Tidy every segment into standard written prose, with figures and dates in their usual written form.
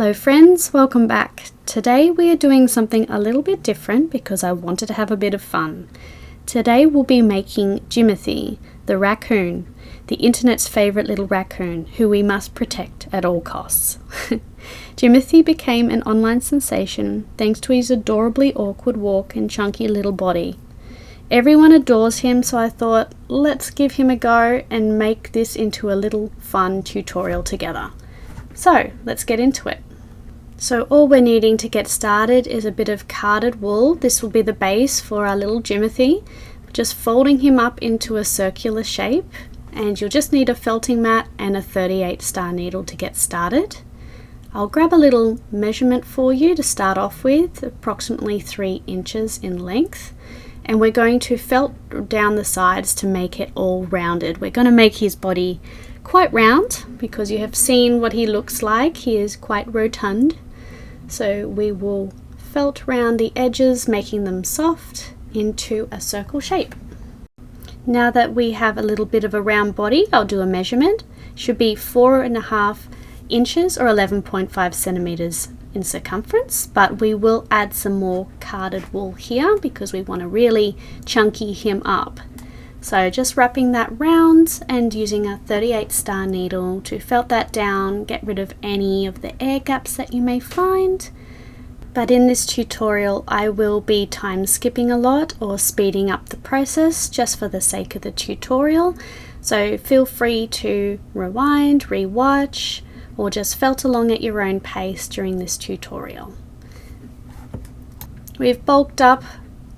Hello friends, welcome back. Today we are doing something a little bit different because I wanted to have a bit of fun. Today we'll be making Jimothy the Raccoon, the internet's favourite little raccoon who we must protect at all costs. Jimothy became an online sensation thanks to his adorably awkward walk and chunky little body. Everyone adores him, so I thought, let's give him a go and make this into a little fun tutorial together. So let's get into it. So all we're needing to get started is a bit of carded wool. This will be the base for our little Jimothy. Just folding him up into a circular shape, and you'll just need a felting mat and a 38 star needle to get started. I'll grab a little measurement for you to start off with, approximately 3 inches in length. And we're going to felt down the sides to make it all rounded. We're going to make his body quite round because you have seen what he looks like. He is quite rotund. So we will felt round the edges, making them soft into a circle shape. Now that we have a little bit of a round body, I'll do a measurement. Should be 4.5 inches or 11.5 centimeters in circumference, but we will add some more carded wool here because we want to really chunky him up. So just wrapping that round and using a 38 star needle to felt that down, get rid of any of the air gaps that you may find. But in this tutorial I will be time skipping a lot or speeding up the process just for the sake of the tutorial. So feel free to rewind, rewatch, or just felt along at your own pace during this tutorial. We've bulked up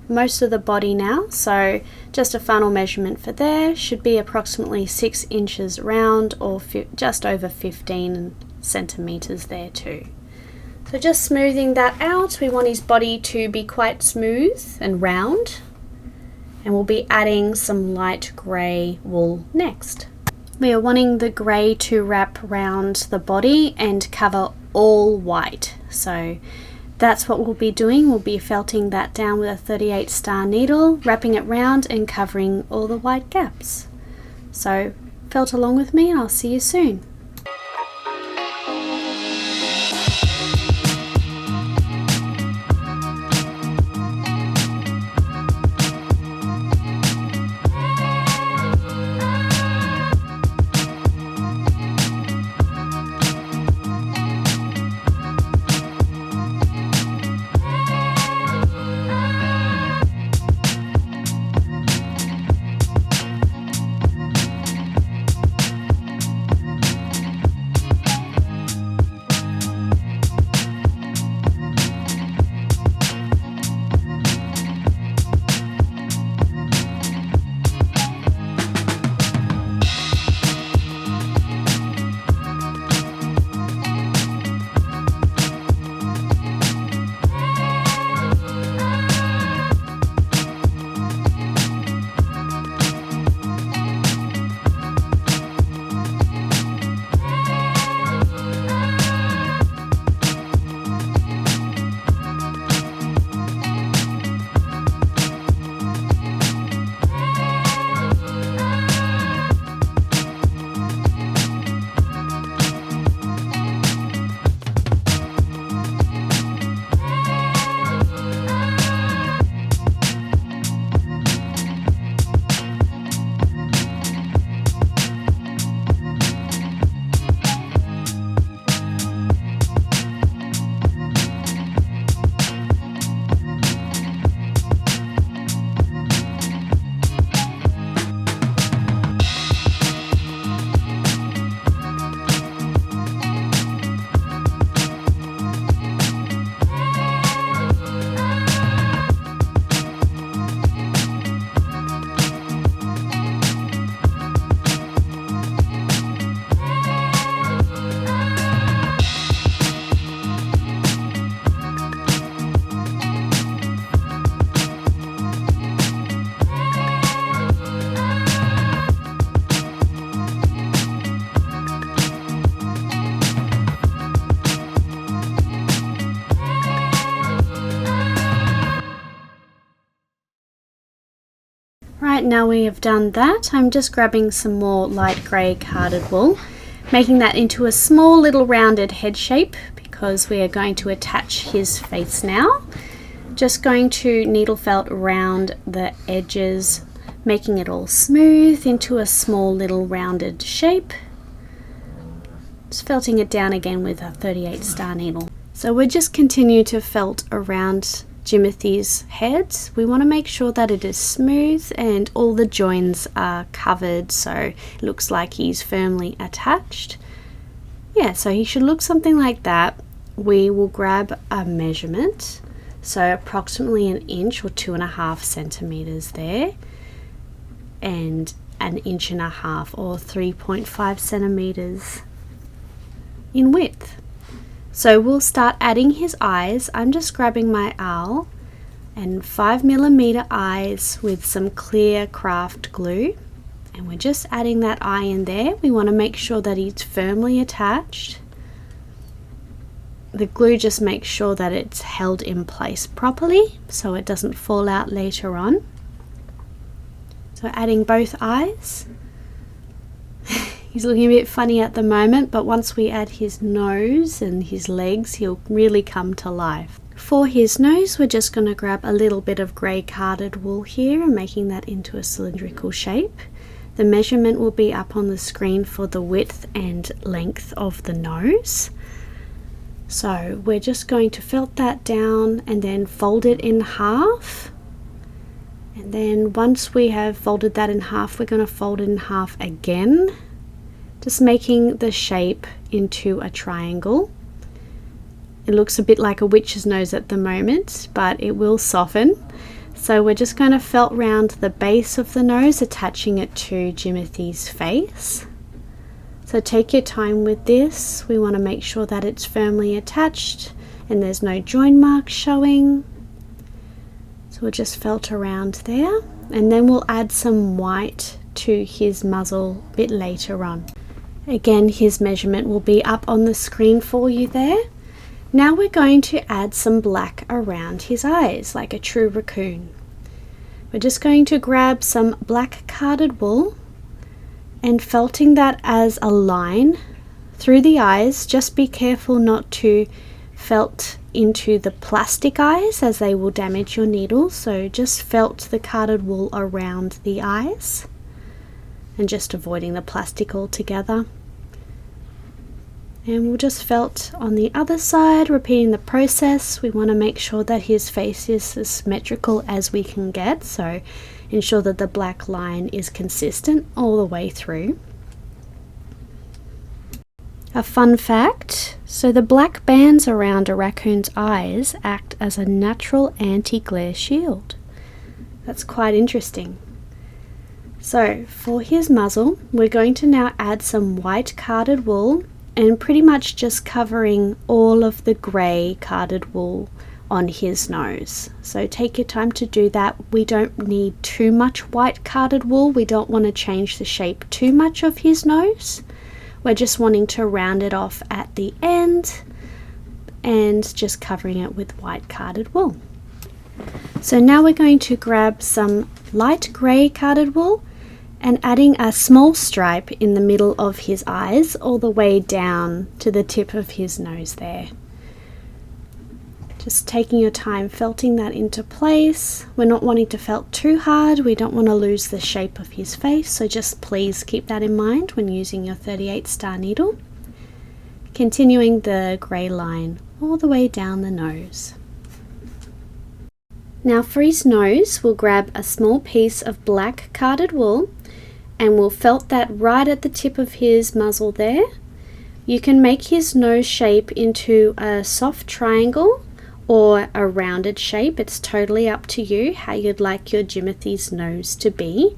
most of the body now, so just a final measurement for there should be approximately 6 inches round or just over 15 centimeters there too. So just smoothing that out, we want his body to be quite smooth and round, and we'll be adding some light grey wool next. We are wanting the grey to wrap round the body and cover all white. So that's what we'll be doing. We'll be felting that down with a 38 star needle, wrapping it round and covering all the white gaps. So felt along with me and I'll see you soon. Right, now we have done that, I'm just grabbing some more light grey carded wool, making that into a small little rounded head shape because because we are going to attach his face now. Just going to needle felt around the edges, making it all smooth into a small little rounded shape. Just felting it down again with a 38 star needle. So we'll just continue to felt around Jimothy's head. We want to make sure that it is smooth and all the joins are covered, so it looks like he's firmly attached. Yeah, so he should look something like that. We will grab a measurement, so approximately 1 inch or 2.5 centimeters there, and 1.5 inches or 3.5 centimeters in width. So we'll start adding his eyes. I'm just grabbing my owl and 5mm eyes with some clear craft glue, and we're just adding that eye in there. We want to make sure that he's firmly attached. The glue just makes sure that it's held in place properly so it doesn't fall out later on. So adding both eyes. He's looking a bit funny at the moment, but once we add his nose and his legs, he'll really come to life. For his nose, we're just going to grab a little bit of grey carded wool here and making that into a cylindrical shape. The measurement will be up on the screen for the width and length of the nose. So we're just going to felt that down and then fold it in half. And then once we have folded that in half, we're going to fold it in half again, just making the shape into a triangle. It looks a bit like a witch's nose at the moment, but it will soften. So we're just going to felt round the base of the nose, attaching it to Jimothy's face. So take your time with this. We want to make sure that it's firmly attached and there's no join marks showing. So we'll just felt around there, and then we'll add some white to his muzzle a bit later on. Again, his measurement will be up on the screen for you there. Now we're going to add some black around his eyes, like a true raccoon. We're just going to grab some black carded wool and felting that as a line through the eyes. Just be careful not to felt into the plastic eyes, as they will damage your needle. So just felt the carded wool around the eyes and just avoiding the plastic altogether. And we'll just felt on the other side, repeating the process. We want to make sure that his face is as symmetrical as we can get, so ensure that the black line is consistent all the way through. A fun fact, so the black bands around a raccoon's eyes act as a natural anti-glare shield. That's quite interesting. So for his muzzle, we're going to now add some white carded wool and pretty much just covering all of the grey carded wool on his nose. So take your time to do that. We don't need too much white carded wool. We don't want to change the shape too much of his nose. We're just wanting to round it off at the end and just covering it with white carded wool. So now we're going to grab some light grey carded wool and adding a small stripe in the middle of his eyes all the way down to the tip of his nose there. Just taking your time felting that into place. We're not wanting to felt too hard. We don't want to lose the shape of his face, so just please keep that in mind when using your 38 star needle. Continuing the grey line all the way down the nose. Now for his nose, we'll grab a small piece of black carded wool and we'll felt that right at the tip of his muzzle there. You can make his nose shape into a soft triangle or a rounded shape. It's totally up to you how you'd like your Jimothy's nose to be.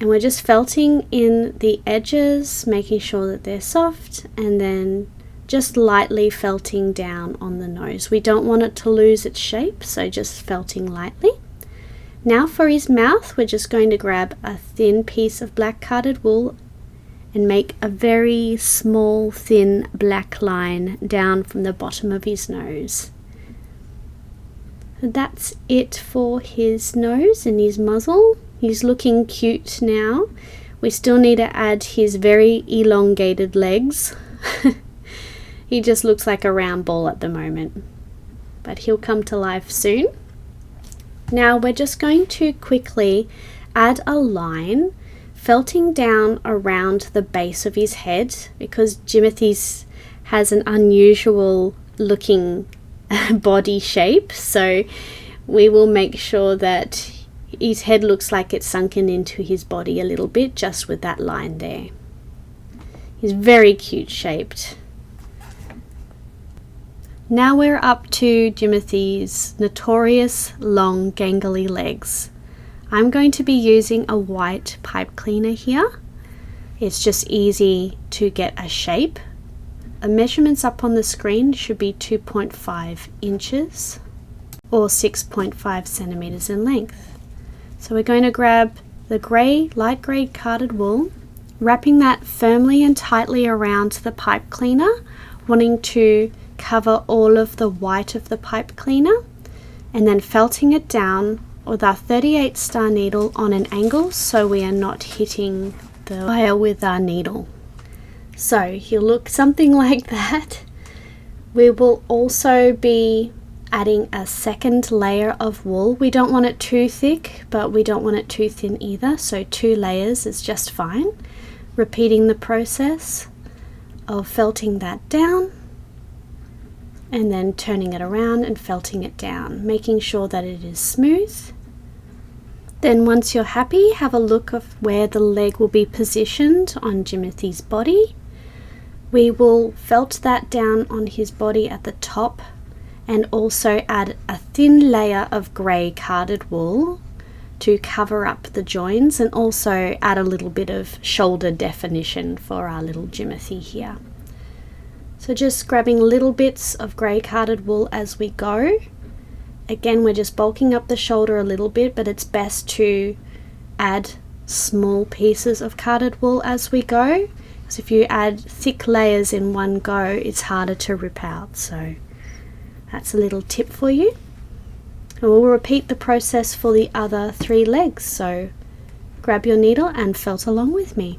And we're just felting in the edges, making sure that they're soft, and then just lightly felting down on the nose. We don't want it to lose its shape, so just felting lightly. Now for his mouth, we're just going to grab a thin piece of black carded wool and make a very small thin black line down from the bottom of his nose. That's it for his nose and his muzzle. He's looking cute now. We still need to add his very elongated legs. He just looks like a round ball at the moment, but he'll come to life soon. Now we're just going to quickly add a line felting down around the base of his head, because Jimothy's has an unusual looking body shape, so we will make sure that his head looks like it's sunken into his body a little bit, just with that line there. He's very cute shaped. Now we're up to Jimothy's notorious long gangly legs. I'm going to be using a white pipe cleaner here. It's just easy to get a shape. The measurements up on the screen should be 2.5 inches or 6.5 centimeters in length. So we're going to grab the light grey carded wool, wrapping that firmly and tightly around the pipe cleaner, wanting to cover all of the white of the pipe cleaner, and then felting it down with our 38 star needle on an angle so we are not hitting the wire with our needle. So he'll look something like that. We will also be adding a second layer of wool. We don't want it too thick, but we don't want it too thin either, so 2 layers is just fine. Repeating the process of felting that down and then turning it around and felting it down, making sure that it is smooth. Then once you're happy, have a look of where the leg will be positioned on Jimothy's body. We will felt that down on his body at the top and also add a thin layer of grey carded wool to cover up the joins, and also add a little bit of shoulder definition for our little Jimothy here. So just grabbing little bits of grey carded wool as we go. Again, we're just bulking up the shoulder a little bit, but it's best to add small pieces of carded wool as we go, because if you add thick layers in one go, it's harder to rip out. So that's a little tip for you. And we'll repeat the process for the other 3 legs. So grab your needle and felt along with me.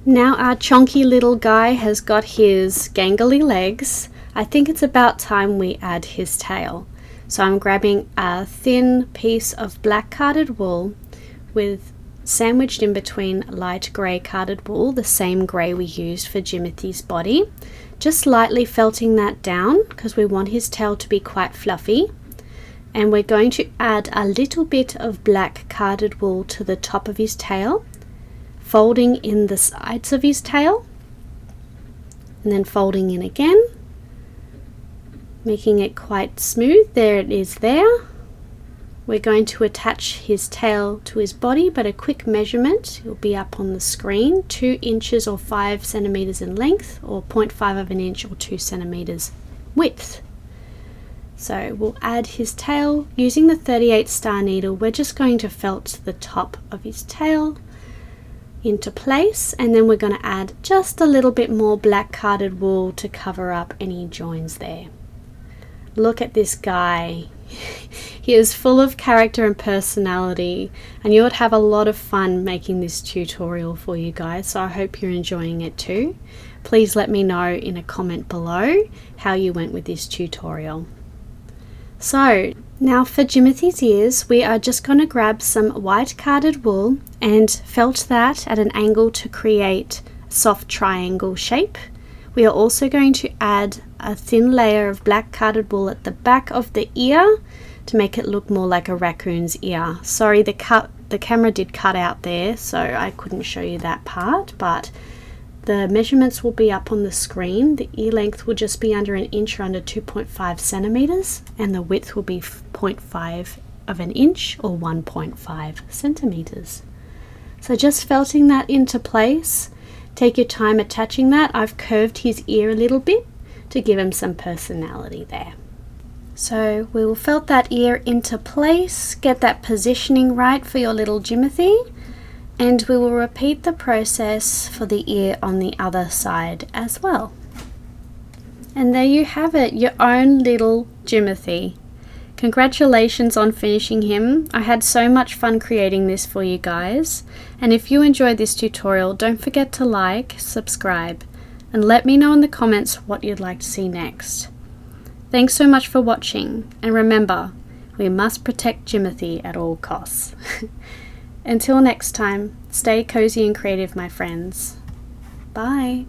Now our chonky little guy has got his gangly legs. I think it's about time we add his tail. So I'm grabbing a thin piece of black carded wool with sandwiched in between light grey carded wool, the same grey we used for Jimothy's body. Just lightly felting that down because we want his tail to be quite fluffy. And we're going to add a little bit of black carded wool to the top of his tail, folding in the sides of his tail, and then folding in again, making it quite smooth. There it is there. We're going to attach his tail to his body, but a quick measurement, it will be up on the screen, 2 inches or 5 centimeters in length, or 0.5 of an inch or 2 centimeters width. So we'll add his tail using the 38 star needle. We're just going to felt the top of his tail into place, and then we're going to add just a little bit more black carded wool to cover up any joins there. Look at this guy. He is full of character and personality, and you would have a lot of fun making this tutorial for you guys, so I hope you're enjoying it too. Please let me know in a comment below how you went with this tutorial. So now for Jimothy's ears, we are just going to grab some white carded wool and felt that at an angle to create a soft triangle shape. We are also going to add a thin layer of black carded wool at the back of the ear to make it look more like a raccoon's ear. Sorry, the camera did cut out there, so I couldn't show you that part, but the measurements will be up on the screen. The ear length will just be under an inch or under 2.5 centimeters, and the width will be 0.5 of an inch or 1.5 centimeters. So just felting that into place. Take your time attaching that. I've curved his ear a little bit to give him some personality there. So we will felt that ear into place, get that positioning right for your little Jimothy, and we will repeat the process for the ear on the other side as well. And there you have it, your own little Jimothy. Congratulations on finishing him. I had so much fun creating this for you guys. And if you enjoyed this tutorial, don't forget to like, subscribe, and let me know in the comments what you'd like to see next. Thanks so much for watching, and remember, we must protect Jimothy at all costs. Until next time, stay cozy and creative, my friends. Bye.